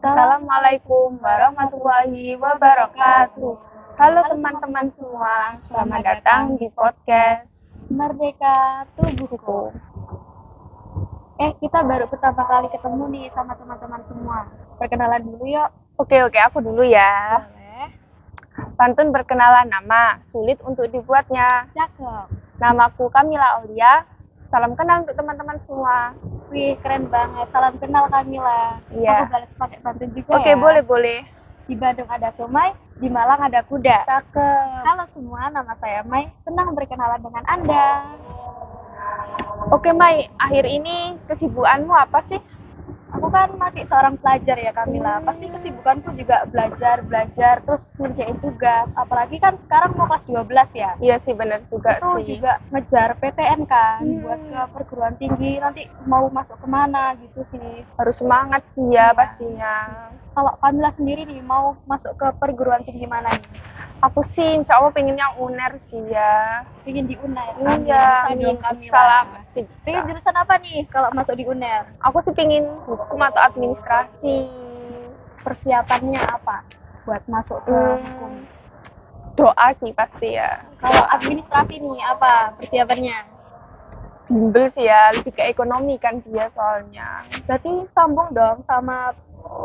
Assalamualaikum warahmatullahi wabarakatuh. Halo teman-teman semua, selamat datang di podcast Merdeka Tubuhku. Kita baru pertama kali ketemu nih sama teman-teman semua. Perkenalan dulu yuk. Oke, aku dulu ya. Boleh. Pantun berkenalan nama, sulit untuk dibuatnya. Cakep. Namaku Kamila Aulia. Salam kenal untuk teman-teman semua. Wih, keren banget. Salam kenal Kamila. Iya. Aku balas pakai pantun juga Oke, ya. boleh. Di Bandung ada somai, di Malang ada kuda. Cakep. Halo semua, nama saya Mai. Senang berkenalan dengan Anda. Oke, Mai, akhir ini kesibukanmu apa sih? Aku kan masih seorang pelajar ya Kamila. Pasti kesibukanku juga belajar, terus ngerjain tugas. Apalagi kan sekarang mau kelas 12 ya. Iya sih, benar juga Itu sih. juga ngejar PTN kan, buat ke perguruan tinggi. Nanti mau masuk kemana gitu sih. Harus semangat sih ya Iya. pastinya. Kalau Kamila sendiri nih, mau masuk ke perguruan tinggi mana nih? Aku sih insya Allah pengennya UNER sih ya. Pengen di UNER? Iya, Bisa dong Kamila. salam. Pengen jurusan apa nih kalau masuk di UNER? Aku sih pengen hukum atau administrasi. Persiapannya apa buat masuk ke hukum? Doa sih pasti ya. Kalau administrasi nih, apa persiapannya? Bimbel sih ya, lebih ke ekonomi kan dia soalnya. Berarti sambung dong sama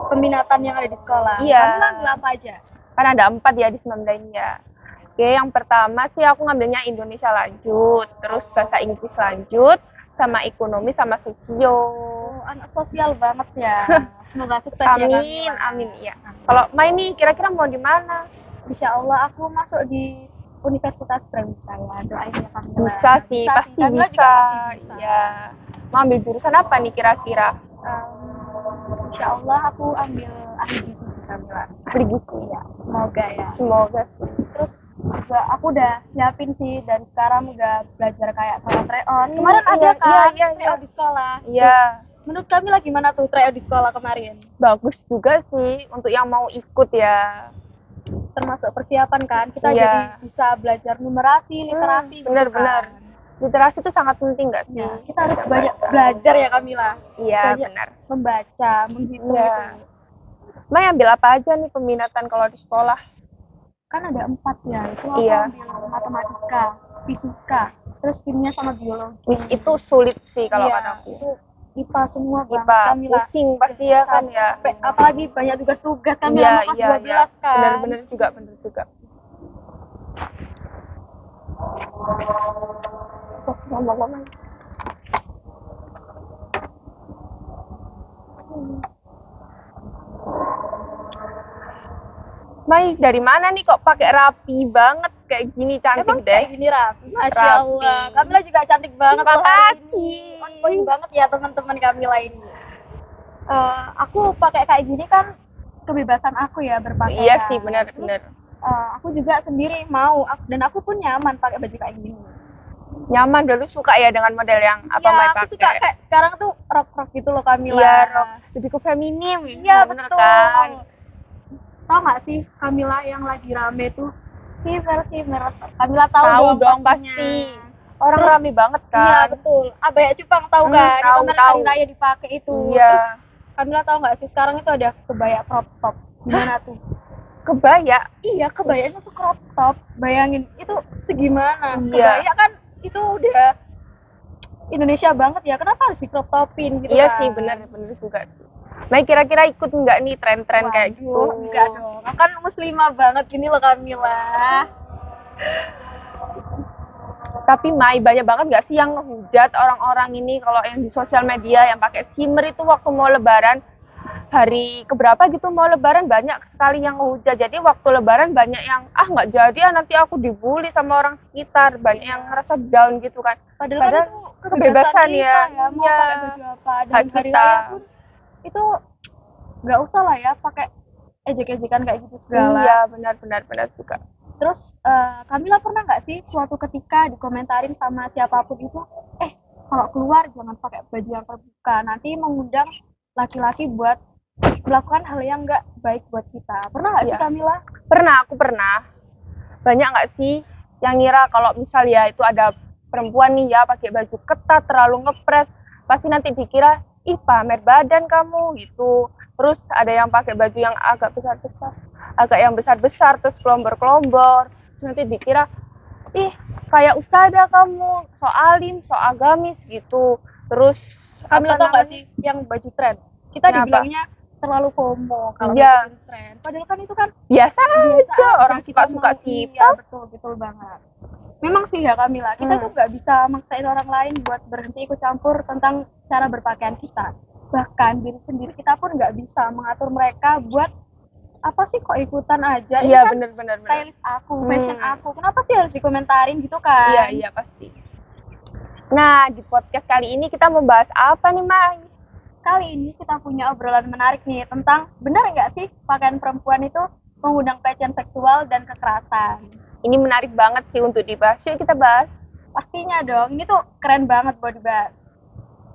peminatan yang ada di sekolah. Iya. Kamu ngambil apa aja? Kan ada 4 ya di Semamda ini ya. Oke, yang pertama sih aku ngambilnya Indonesia lanjut, terus bahasa Inggris lanjut, sama ekonomi sama sosio. Oh, anak sosial banget ya. Semoga sukses ya Kamila. Amin ya. Kalau Mai nih kira-kira mau di mana? Insya Allah aku masuk di Universitas Brawijaya. Doain ya Kamila. Bisa sih, pasti Kamila bisa. juga pasti bisa. Iya. Mau ambil jurusan apa nih kira-kira? Insya Allah aku ambil ahli gizi Kamila. Ahli gizi ya. Semoga ya. Semoga sih. Terus juga aku udah nyiapin sih, dan sekarang udah belajar kayak sholat tryout. Kemarin ada kan tryout di sekolah. Iya. Menurut Kamila gimana tuh tryout di sekolah kemarin? Bagus juga sih untuk yang mau ikut ya. Termasuk persiapan kan, kita Iya. jadi bisa belajar numerasi, literasi. Bener-bener. Gitu kan. Literasi itu sangat penting nggak sih? Ya, kita harus banyak belajar ya Kamila. Iya, banyak benar. Membaca, menghitung Iya. gitu. Mai ambil apa aja nih peminatan kalau di sekolah? Kan ada 4 ya, itu aku Iya. ambil matematika, fisika, terus kimia sama biologi. Itu sulit sih kalau Iya, kataku. itu IPA semua banget IPA Kamila. pusing pasti ya kan ya. Capek, apalagi banyak tugas-tugas kan Iya, kelas 12 kan. Bener juga. Oh, ngomong-ngomong. Mai, dari mana nih kok pakai rapi banget kayak gini, cantik Emang deh. kayak gini rapi, Masya Rapi. Allah. Kamila juga cantik banget loh hari Makasih. ini. On point banget ya teman-teman Kamila ini. Aku pakai kayak gini kan kebebasan aku ya berpakaian. Iya sih, benar. Aku juga sendiri mau, dan aku pun nyaman pakai baju kayak gini. Nyaman, dulu suka ya dengan model yang apa Mai Iya, pakai. aku suka kayak sekarang tuh rok-rok gitu loh Kamila. Iya, rok. Lebih ke feminim. Iya, bener betul. kan? Tahu nggak sih Kamila yang lagi rame tuh Simer. Kamila tahu Tahu dong pastinya. pasti. Orang Terus, rame banget kan. Iya betul. Abaya Cupang tahu kan? Yang kemarin tahu. hari raya dipakai itu. Iya. Terus Kamila tahu nggak sih sekarang itu ada kebaya crop top. Gimana tuh? Kebaya. Iya, kebayanya tuh crop top. Bayangin itu segimana? Iya. Kebaya kan itu udah Indonesia banget ya. Kenapa harus di crop topin gitu Iya kan? sih, bener juga. Mai kira-kira ikut nggak nih tren-tren kayak gitu? Enggak dong. Kan muslimah banget gini loh Kamila. Tapi Mai, banyak banget nggak sih yang ngehujat orang-orang ini kalau yang di sosial media yang pakai shimmer itu waktu mau lebaran, hari keberapa gitu mau lebaran banyak sekali yang ngehujat. Jadi waktu lebaran banyak yang nggak jadi nanti aku dibully sama orang sekitar, banyak yang ngerasa down gitu kan. Padahal kan itu kebebasan kita ya. mau Iya. pakai baju apa, dan Hak hari kita. raya pun itu nggak usah lah ya pakai ejek-ejekan kayak gitu segala. Iya, benar juga. Terus Kamila pernah nggak sih suatu ketika dikomentarin sama siapapun itu, kalau keluar jangan pakai baju yang terbuka, nanti mengundang laki-laki buat melakukan hal yang nggak baik buat kita. Pernah nggak sih Iya. Kamila? Aku pernah. Banyak nggak sih yang ngira kalau misalnya itu ada perempuan nih ya pakai baju ketat terlalu ngepres, pasti nanti dikira ih pamer badan kamu gitu. terus ada yang pakai baju yang agak besar-besar, terus kelombor-kelombor, terus nanti dikira, ih kayak ustazah kamu, so alim, so agamis gitu. Terus Kamu apa tau nggak namanya? sih yang baju tren? Kita Kenapa? dibilangnya terlalu FOMO kalau Iya. ngikutin tren. Padahal kan itu kan Biasa biasa aja, aja orang kita suka-suka mau. kita. Iya, betul banget. Memang sih ya Kamila, kita tuh Hmm. nggak bisa maksain orang lain buat berhenti ikut campur tentang cara berpakaian kita. Bahkan diri sendiri kita pun nggak bisa mengatur mereka buat apa sih kok ikutan aja. Ini Iya, kan bener. stylist aku, fashion aku. Kenapa sih harus dikomentarin gitu kan? Iya, pasti. Nah, di podcast kali ini kita mau bahas apa nih, Mai? Kali ini kita punya obrolan menarik nih tentang benar nggak sih pakaian perempuan itu mengundang pelecehan seksual dan kekerasan. Ini menarik banget sih untuk dibahas. Yuk kita bahas. Pastinya dong, ini tuh keren banget buat dibahas.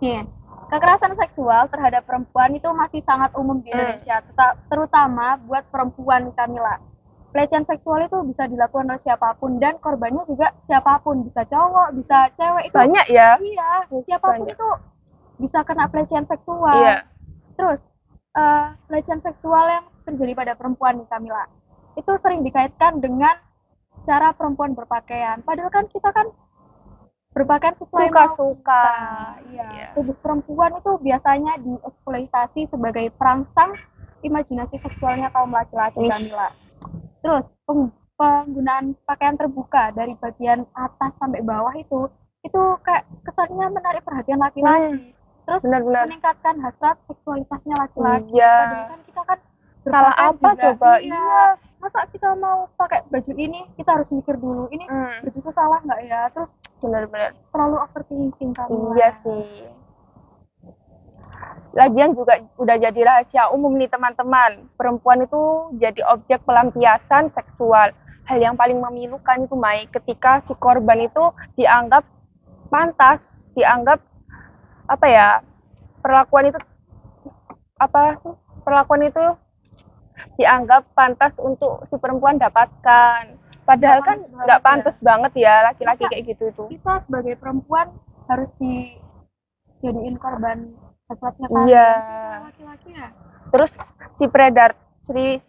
Nih, kekerasan seksual terhadap perempuan itu masih sangat umum di Indonesia, terutama buat perempuan Kamila. Pelecehan seksual itu bisa dilakukan oleh siapapun dan korbannya juga siapapun, bisa cowok, bisa cewek itu. Banyak ya? Iya, siapapun Banyak. itu bisa kena pelecehan seksual. Iya. Terus, pelecehan seksual yang terjadi pada perempuan nih Kamila, itu sering dikaitkan dengan cara perempuan berpakaian. Padahal kan kita kan berpakaian sesuai Suka-suka. Iya. Tubuh perempuan itu biasanya dieksploitasi sebagai perangsang imajinasi seksualnya kaum laki-laki Kamila. Terus penggunaan pakaian terbuka dari bagian atas sampai bawah itu kayak kesannya menarik perhatian laki-laki. Terus Benar-benar. meningkatkan hasrat seksualitasnya laki-laki. Iya. Padahal kan kita kan Salah berpakaian apa juga. coba? Iya. Masa kita mau pakai baju ini, kita harus mikir dulu, ini bajuku salah nggak ya? Terus Benar-benar. terlalu overthinking kan? Iya sih. Lagian juga udah jadi rahasia umum nih teman-teman. Perempuan itu jadi objek pelampiasan seksual. Hal yang paling memilukan itu Mai, ketika si korban itu dianggap pantas, dianggap apa ya, perlakuan itu dianggap pantas untuk si perempuan dapatkan. Padahal kan nggak pantas banget ya laki-laki kayak gitu itu. Kita sebagai perempuan harus dijadiin korban hasratnya Iya. laki-laki ya. Terus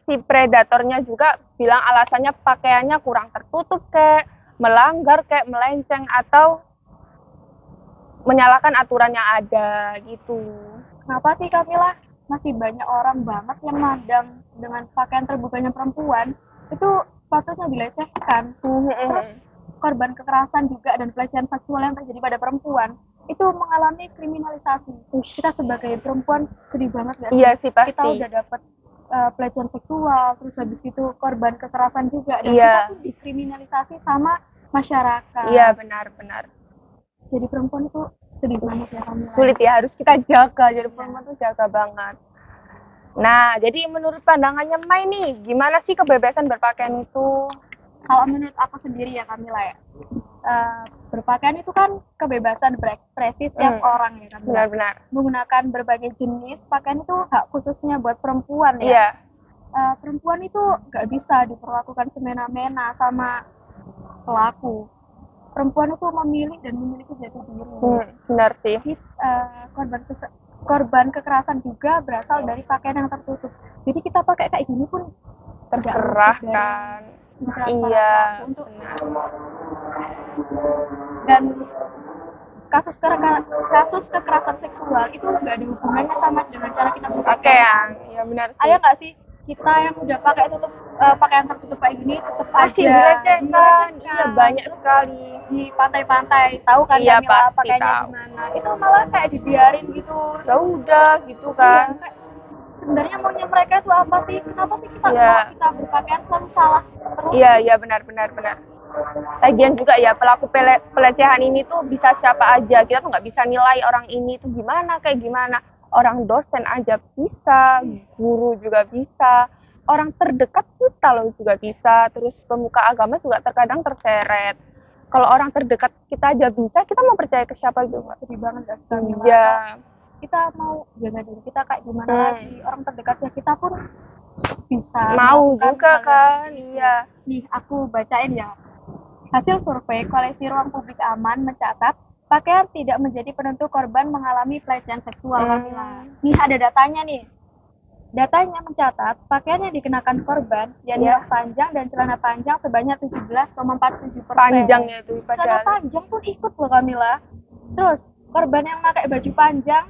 si predatornya juga bilang alasannya pakaiannya kurang tertutup kayak melanggar kayak melenceng atau menyalakan aturan yang ada gitu. Kenapa sih Kamila? Masih banyak orang banget yang mandang dengan pakaian terbukanya perempuan itu sepatutnya dilecehkan. Terus korban kekerasan juga dan pelecehan seksual yang terjadi pada perempuan itu mengalami kriminalisasi. Kita sebagai perempuan sedih banget gak sih? Iya sih pasti. Kita udah dapat pelecehan seksual, terus habis itu korban kekerasan juga, dan Iya. kita tuh dikriminalisasi sama masyarakat. Iya benar. Jadi perempuan itu sedih banget ya Kamila. Sulit ya, harus kita jaga. Jadi perempuan tuh jaga banget. Nah, jadi menurut pandangannya Mai nih, gimana sih kebebasan berpakaian itu? Kalau menurut aku sendiri ya Kamila ya, berpakaian itu kan kebebasan berekspresi setiap orang ya Kamila. Benar. Menggunakan berbagai jenis pakaian itu hak khususnya buat perempuan ya. Iya. Perempuan itu nggak bisa diperlakukan semena-mena sama pelaku. Perempuan itu memilih dan memiliki jati diri. Benar sih. Korban kekerasan juga berasal dari pakaian yang tertutup. Jadi kita pakai kayak gini pun terserah kan. Iya. Untuk dan kasus kekerasan seksual itu nggak ada hubungannya sama dengan cara kita berpakaian. Iya benar sih. Ayo nggak sih kita yang udah pakai pakaian tertutup kayak gini tetap pasti aja dilecehkan. Iya banyak sekali. Di pantai-pantai tahu kan iya, Kamila pakainya gimana. Itu malah kayak dibiarin gitu. Ya udah gitu kan. Iya, sebenarnya maunya mereka itu apa sih? Kenapa sih kita berpakaian selalu salah terus? Iya benar. Lagian juga ya pelaku pelecehan ini tuh bisa siapa aja. Kita tuh nggak bisa nilai orang ini tuh gimana kayak gimana. Orang dosen aja bisa, guru juga bisa, orang terdekat kita loh juga bisa. Terus pemuka agama juga terkadang terseret. Kalau orang terdekat kita aja bisa, kita mau percaya ke siapa juga? Sedih banget gak sih? Iya. Kita mau jaga diri kita kayak gimana lagi? Orang terdekatnya kita pun bisa. Mau juga kan? Iya. Nih aku bacain ya. Hasil survei koleksi ruang publik aman mencatat pakaian tidak menjadi penentu korban mengalami pelecehan seksual. Nih ada datanya nih. Datanya mencatat pakaian yang dikenakan korban yang Ya. rok panjang dan celana panjang sebanyak 17,47%. Panjangnya itu Celana padahal. panjang pun ikut loh Kamila. Terus korban yang pakai baju panjang,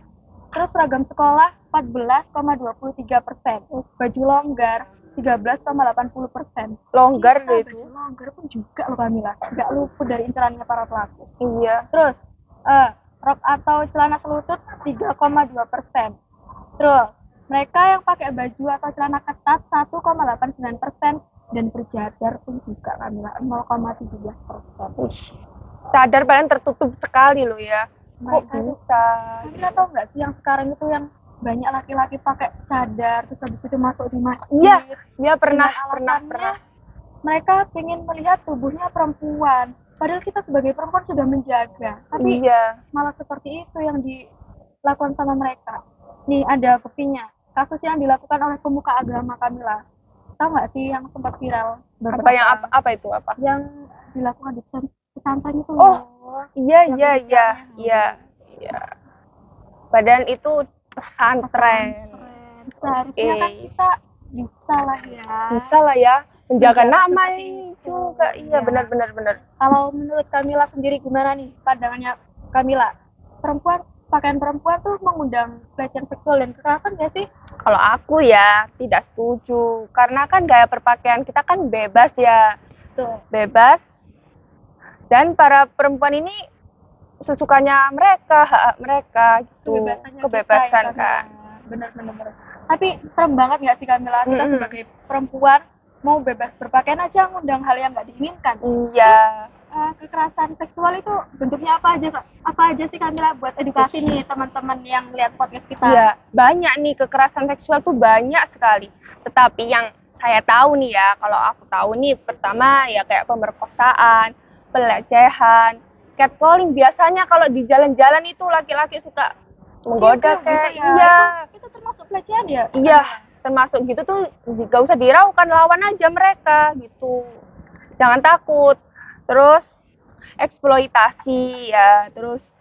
terus seragam sekolah 14,23%. Baju longgar 13,80%. Longgar Kita deh baju itu. longgar pun juga loh Kamila, nggak luput dari incerannya para pelaku. Iya. Terus rok atau celana selutut 3,2%. Terus mereka yang pakai baju atau celana ketat 1,89% dan berjadar pun juga Kamila 0,17%. Wih. Sadar paling tertutup sekali loh ya. Kok Mereka itu, bisa? Kamila tahu nggak sih yang sekarang itu yang banyak laki-laki pakai cadar terus habis itu masuk di masjid. Iya, dia pernah, Dengan alasannya pernah. mereka ingin melihat tubuhnya perempuan. Padahal kita sebagai perempuan sudah menjaga, tapi Iya. malah seperti itu yang dilakukan sama mereka. Nih ada buktinya, kasus yang dilakukan oleh pemuka agama Kamila. Tahu nggak sih yang sempat viral Apa yang apa itu apa? yang dilakukan di pesantren itu? Oh, iya, Yang iya, iya, inisialnya. iya, iya. Padahal itu pesantren. Seharusnya Oke. kan kita bisa lah ya. Bisa lah ya menjaga Menjaga nama seperti itu. juga. Iya, Iya. benar. Kalau menurut Kamila sendiri gimana nih pandangannya Kamila? Pakaian perempuan tuh mengundang pelecehan seksual dan kekerasan nggak sih? Kalau aku ya tidak setuju karena kan gaya berpakaian kita kan bebas ya, Tuh. bebas. Dan para perempuan ini sesukanya mereka, hak mereka gitu. Kebebasan kita, ya, kan. Bener. Tapi serem banget nggak sih Kamila? Kita sebagai perempuan mau bebas berpakaian aja ngundang hal yang nggak diinginkan. Iya. Kekerasan seksual itu bentuknya apa aja sih Kamila buat edukasi nih teman-teman yang lihat podcast kita? Iya, banyak nih kekerasan seksual tuh banyak sekali. Tetapi yang saya tahu nih ya, kalau aku tahu nih pertama ya kayak pemerkosaan, pelecehan, catcalling. Biasanya kalau di jalan-jalan itu laki-laki suka menggoda kayak gitu ya. iya. Itu termasuk pelecehan ya? Iya, termasuk gitu tuh gak usah diraukan, lawan aja mereka gitu. Jangan takut. Terus eksploitasi ya, terus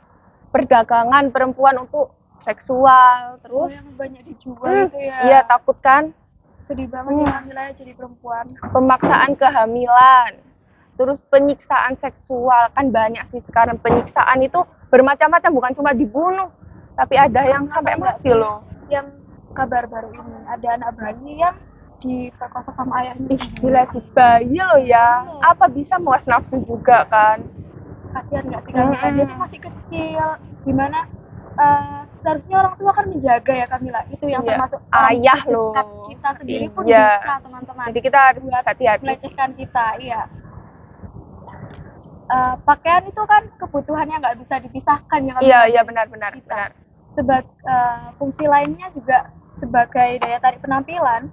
perdagangan perempuan untuk seksual, terus yang banyak dijual itu ya. Iya, takut kan? Sedih banget ya Kamila ya jadi perempuan. Pemaksaan kehamilan. Terus penyiksaan seksual kan banyak sih sekarang. Penyiksaan itu bermacam-macam, bukan cuma dibunuh, tapi ada yang sampai mati loh. Yang kabar baru ini ada anak bayi yang diperkosa sama ayahnya. Gila sih, bayi loh ya. Apa bisa muas nafsu juga kan? Kasihan nggak sih Kamila? Dia tuh masih kecil. Gimana? Seharusnya orang tua kan menjaga ya Kamila. Itu yang termasuk ayah loh. Kita sendiri pun bisa teman-teman. Jadi kita harus hati-hati. Melecehkan kita, iya. Pakaian itu kan kebutuhannya nggak bisa dipisahkan ya Kamila. Iya benar. Fungsi lainnya juga sebagai daya tarik penampilan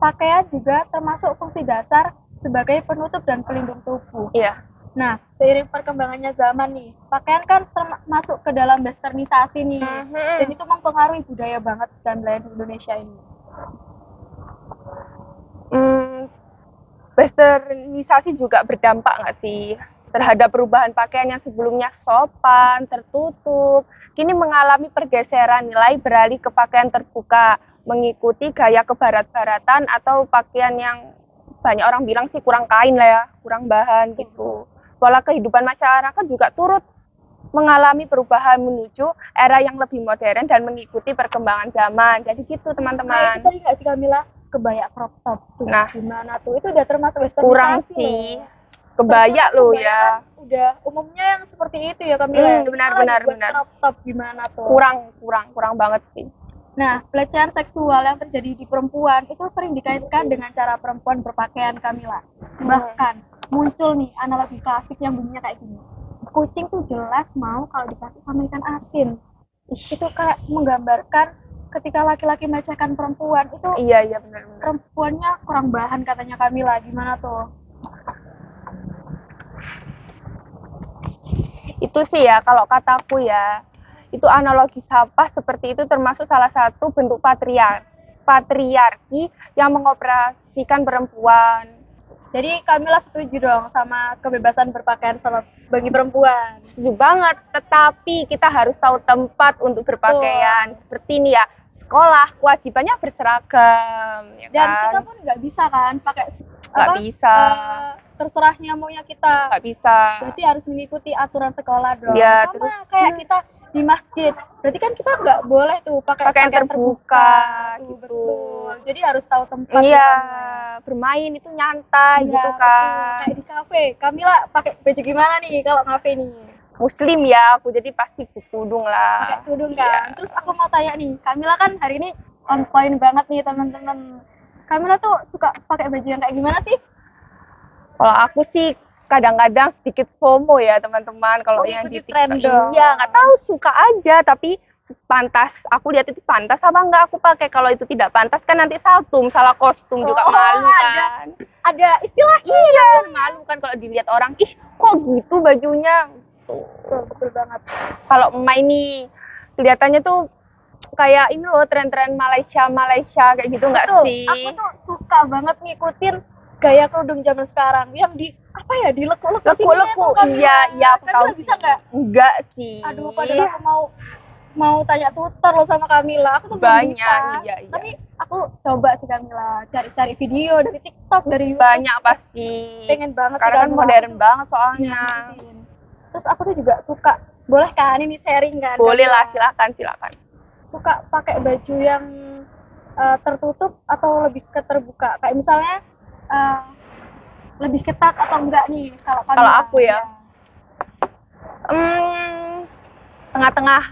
pakaian juga termasuk fungsi dasar sebagai penutup dan pelindung tubuh. Iya. Nah, seiring perkembangannya zaman nih, pakaian kan masuk ke dalam westernisasi nih, dan itu mempengaruhi budaya banget di Indonesia ini. Westernisasi juga berdampak nggak sih terhadap perubahan pakaian yang sebelumnya sopan, tertutup, kini mengalami pergeseran nilai beralih ke pakaian terbuka, mengikuti gaya kebarat-baratan atau pakaian yang banyak orang bilang sih kurang kain lah ya, kurang bahan gitu. Pola kehidupan masyarakat juga turut mengalami perubahan menuju era yang lebih modern dan mengikuti perkembangan zaman. Jadi gitu teman-teman. Nah, itu tadi nggak sih Kamila? Kebaya crop top tuh. Nah, gimana tuh? Itu udah termasuk westernisasi kurang sih. Kebaya loh ya. Kan udah umumnya yang seperti itu ya Kamila. Benar. Crop top gimana tuh? Kurang banget sih. Nah, pelecehan seksual yang terjadi di perempuan itu sering dikaitkan dengan cara perempuan berpakaian Kamila. Bahkan muncul nih analogi klasik yang bunyinya kayak gini. Kucing tuh jelas mau kalau dikasih sama ikan asin. Itu kayak menggambarkan ketika laki-laki melecehkan perempuan itu. Iya benar. Perempuannya kurang bahan katanya Kamila. Gimana tuh? Itu sih ya kalau kataku ya. Itu analogi sampah seperti itu termasuk salah satu bentuk patriarki yang mengoperasikan perempuan. Jadi Kamila setuju dong sama kebebasan berpakaian bagi perempuan. Setuju banget, tetapi kita harus tahu tempat untuk berpakaian. Seperti ini ya, sekolah, kewajibannya berseragam, ya Dan kan? kita pun nggak bisa kan pakai Nggak bisa. terserahnya maunya kita. Nggak bisa. Berarti harus mengikuti aturan sekolah dong. Iya, Sama terus kayak kita di masjid. Berarti kan kita nggak boleh tuh pakai Pakai yang pakaian terbuka, tuh, gitu. betul. Jadi harus tahu tempat. Iya, ya, Kamila. bermain itu nyantai Iya, gitu betul. kan. Kayak di kafe. Kamila pakai baju gimana nih kalau kafe nih? Muslim ya, aku jadi pasti kerudung Pakai lah. kerudung Iya. kan. Terus aku mau tanya nih, Kamila kan hari ini on point banget nih teman-teman. Kamila tuh suka pakai baju yang kayak gimana sih? Kalau aku sih kadang-kadang sedikit FOMO ya teman-teman. Kalau Oh, yang di ikuti tren TikTok, dong. iya nggak tahu suka aja, tapi pantas. Aku lihat itu pantas apa enggak aku pakai. Kalau itu tidak pantas kan nanti saltum, salah kostum juga Oh, malu ada. kan. Ada istilahnya. Iya, malu kan kalau dilihat orang, ih kok gitu bajunya. Tuh. Betul banget. Kalau emak ini kelihatannya tuh kayak ini loh tren-tren Malaysia kayak gitu nggak Betul. sih? Aku tuh suka banget ngikutin gaya kerudung zaman sekarang yang di apa ya dilekuk-lekuk sininya Leku-leku, tuh, Kamila. iya aku Kamila tahu bisa sih. nggak? Enggak sih. Aduh, padahal aku mau tanya tutor loh sama Kamila. Aku tuh belum Banyak, bisa. iya. Tapi aku coba sih Kamila cari-cari video dari TikTok, dari YouTube. Banyak pasti. Pengen banget sih, Karena kan Kamila. modern Aku banget soalnya. ngikutin. Terus aku tuh juga suka, boleh kan ini sharing kan? Boleh Kamila? lah, silakan. Suka pakai baju yang tertutup atau lebih ke terbuka? Kayak misalnya lebih ketat atau enggak nih kalau Kamila? Kalau aku ya, tengah-tengah.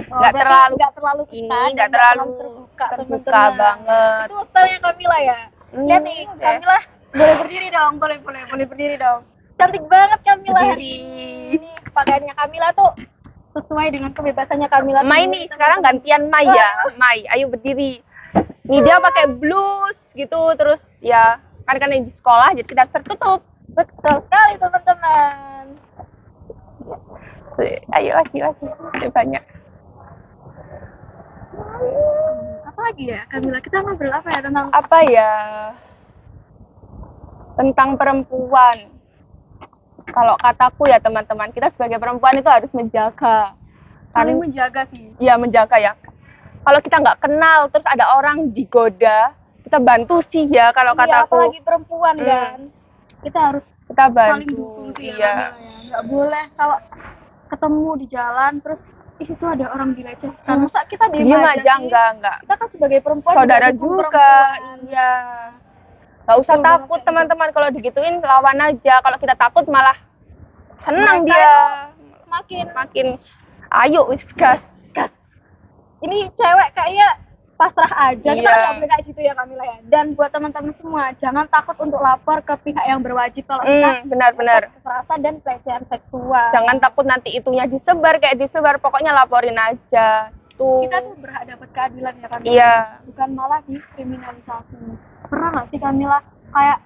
Oh, Nggak berarti terlalu nggak terlalu ketat, ini, dan nggak terlalu terbuka, terbuka teman-teman. banget. Itu stylenya Kamila ya. Lihat nih, Oke. Kamila boleh berdiri dong, boleh berdiri dong. Cantik banget Kamila hari Berdiri. ini. Pakaiannya Kamila tuh sesuai dengan kebebasannya Kamila. Mai sendiri, nih, sekarang teman-teman. gantian Mai ya. Mai, ayo berdiri. Nih dia pakai blus gitu, terus ya kan di sekolah jadi tidak tertutup. Betul sekali teman-teman. Ayo lagi, lebih banyak. Apa lagi ya Kamila? Kita ngobrol apa ya tentang Apa ya? Tentang perempuan. Kalau kataku ya teman-teman, kita sebagai perempuan itu harus menjaga. saling menjaga sih. Iya menjaga ya. Kalau kita nggak kenal, terus ada orang digoda, kita bantu sih ya kalau Iya, kataku. apalagi perempuan kan. Kita harus Kita saling bantu. dukung sih Iya. ya, Kamila ya. Nggak boleh kalau ketemu di jalan terus itu ada orang dilecehkan. Masa kita diem Diem aja aja sih? enggak. Kita kan sebagai perempuan Saudara dukung juga, perempuan. iya. Nggak usah Betul banget takut kayak teman-teman, kalau digituin lawan aja. Kalau kita takut malah senang Mereka dia. itu Makin ayo wis gas. ini cewek kayaknya pasrah aja. Kita Iya. nggak boleh kayak gitu ya Kamila ya. Dan buat teman-teman semua, jangan takut untuk lapor ke pihak yang berwajib kalau kita Benar. kekerasan dan pelecehan seksual. Jangan takut nanti itunya disebar, pokoknya laporin aja. Tuh. Kita tuh berhak dapat keadilan ya Kamila. Iya. Bukan malah dikriminalisasi. Pernah nggak sih Kamila kayak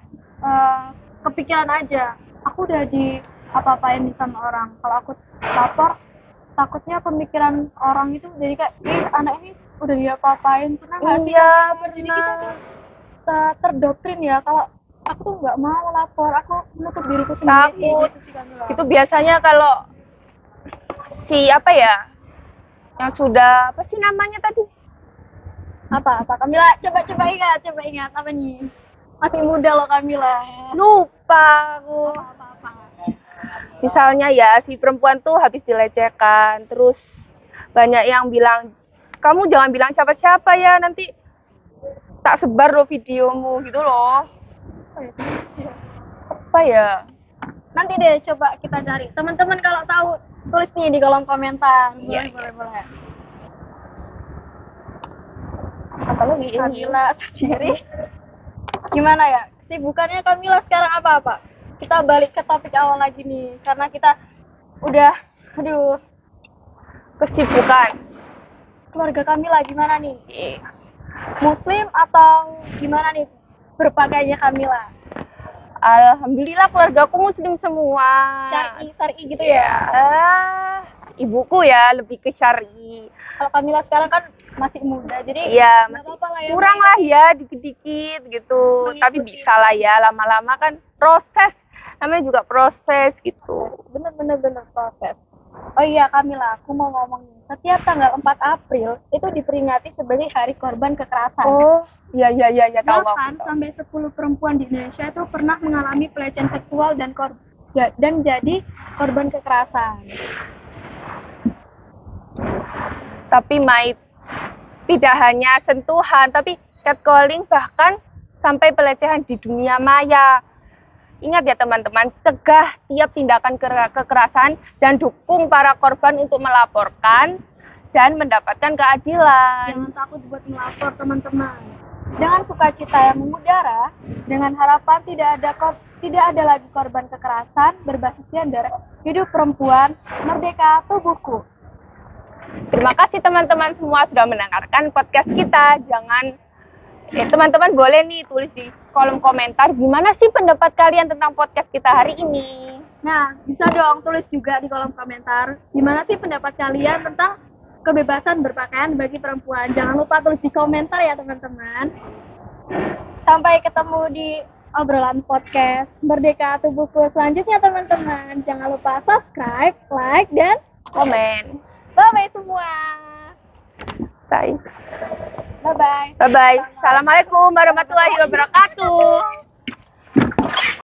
kepikiran aja, aku udah di apa-apain sama orang. Kalau aku lapor, takutnya pemikiran orang itu jadi kayak, anak ini udah diapa-apain. Pernah nggak sih Iya, Kamila? Jadi kita tuh terdoktrin ya kalau aku tuh nggak mau lapor, aku menutup diriku sendiri. Takut. Gitu sih Kamila. Itu biasanya kalau si apa ya? Yang sudah apa sih namanya tadi? Apa Kamila? Coba ingat apa nih? Masih muda loh Kamila. Lupa aku. Apa. Misalnya ya si perempuan tuh habis dilecehkan, terus banyak yang bilang, kamu jangan bilang siapa-siapa ya, nanti tak sebar loh videomu gitu loh. Apa ya? Nanti deh coba kita cari. Teman-teman kalau tahu tulis nih di kolom komentar. Iya. Boleh. Apa lagi ini? Kamila sendiri. Gimana ya? Kesibukannya Kamila sekarang apa? Kita balik ke topik awal lagi nih, karena kita udah, Kesibukan. keluarga Kamila gimana nih? Iya. Muslim atau gimana nih berpakaiannya Kamila? Alhamdulillah keluargaku muslim semua. Syar'i gitu ya? Ibuku ya lebih ke syar'i. Kalau Kamila sekarang kan masih muda, jadi Iya, nggak masih apa-apa lah ya. kurang lah ya dikit-dikit gitu. Mengikuti. Tapi bisa lah ya, lama-lama kan proses. Namanya juga proses gitu. Bener proses. Oh iya Kamila, aku mau ngomong nih. Setiap tanggal 4 April itu diperingati sebagai Hari Korban Kekerasan. Oh, iya tahu aku. Bahkan Tahu. sampai 10 perempuan di Indonesia itu pernah mengalami pelecehan seksual dan jadi korban kekerasan. Tapi Mai, tidak hanya sentuhan, tapi catcalling bahkan sampai pelecehan di dunia maya. Ingat ya teman-teman, cegah tiap tindakan kekerasan dan dukung para korban untuk melaporkan dan mendapatkan keadilan. Jangan takut buat melapor teman-teman. Dengan sukacita yang mengudara, dengan harapan tidak ada lagi korban kekerasan berbasis gender, hidup perempuan, merdeka tubuhku. Terima kasih teman-teman semua sudah mendengarkan podcast kita. Teman-teman boleh nih tulis di kolom komentar gimana sih pendapat kalian tentang podcast kita hari ini. Nah, bisa dong tulis juga di kolom komentar gimana sih pendapat kalian tentang kebebasan berpakaian bagi perempuan. Jangan lupa tulis di komentar ya teman-teman. Sampai ketemu di obrolan podcast Merdeka Tubuhku selanjutnya teman-teman. Jangan lupa subscribe, like, dan Komen. bye-bye semua. Bye. Bye-bye. Bye-bye. Assalamualaikum warahmatullahi wabarakatuh.